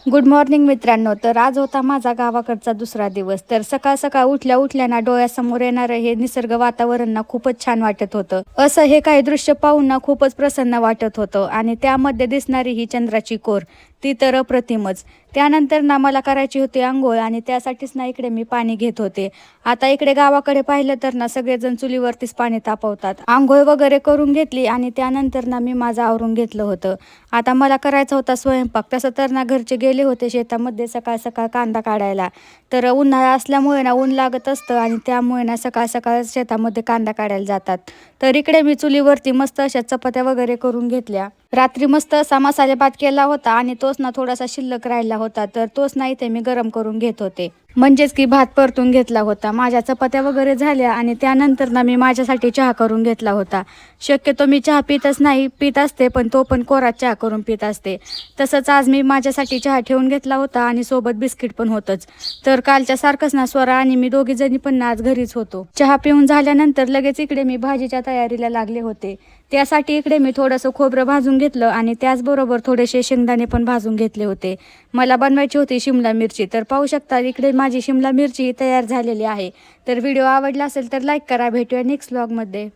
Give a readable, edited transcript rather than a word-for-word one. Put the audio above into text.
Good morning मित्रांनो. तर आज होता माझा गावाकडचा दुसरा दिवस. तर सकाळ सकाळ उठल्या उठल्या ना डोळ्यासमोर येणारं हे निसर्ग वातावरण ना खूपच छान वाटत होतं. असं हे काही दृश्य पाहून ना खूपच प्रसन्न वाटत होतं आणि त्यामध्ये दिसणारी ही चंद्राची कोर ती तर अप्रतिमच. त्यानंतर ना मला करायची होती अंघोळ आणि त्यासाठीच ना इकडे मी पाणी घेत होते. आता इकडे गावाकडे पाहिलं तर ना सगळेजण चुलीवरतीच पाणी तापवतात. अंघोळ वगैरे करून घेतली आणि त्यानंतर ना मी माझं आवरून घेतलं होतं. आता मला करायचा होता स्वयंपाक. तसं तर ना घरचे गेले होते शेतामध्ये सकाळ सकाळ कांदा काढायला. तर उन्हाळा असल्यामुळे ना ऊन लागत असतं आणि त्यामुळे ना सकाळ सकाळ शेतामध्ये कांदा काढायला जातात. तर इकडे मी चुलीवरती मस्त अशा चपात्या वगैरे करून घेतल्या. रात्री मस्त असा मसाले भात केला होता आणि तोच ना थोडासा शिल्लक राहिला होता. तर तोच ना इथे मी गरम करून घेत होते. म्हणजेच की भात परतून घेतला होता. माझ्या चपात्या वगैरे झाल्या आणि त्यानंतर ना मी माझ्यासाठी चहा करून घेतला होता. शक्यतो मी चहा पितच नाही, पित असते पण तो पण कोरा चहा करून पित असते. तसंच आज मी माझ्यासाठी चहा ठेवून घेतला होता आणि सोबत बिस्किट पण होतंच. तर कालच्या सारखंच ना स्वरा आणि मी दोघी जणी पण आज घरीच होतो. चहा पिऊन झाल्यानंतर लगेच इकडे मी भाजीच्या तयारीला लागले होते. त्यासाठी इकडे मी थोडंसं खोबरं भाजून घेतलं आणि त्याचबरोबर थोडेसे शेंगदाणे पण भाजून घेतले होते. मला बनवायची होती शिमला मिरची. तर पाहू शकता इकडे माझी शिमला मिरची तयार झालेली आहे. तर व्हिडिओ आवडला असेल तर लाईक करा. भेटूया नेक्स्ट व्लॉगमध्ये.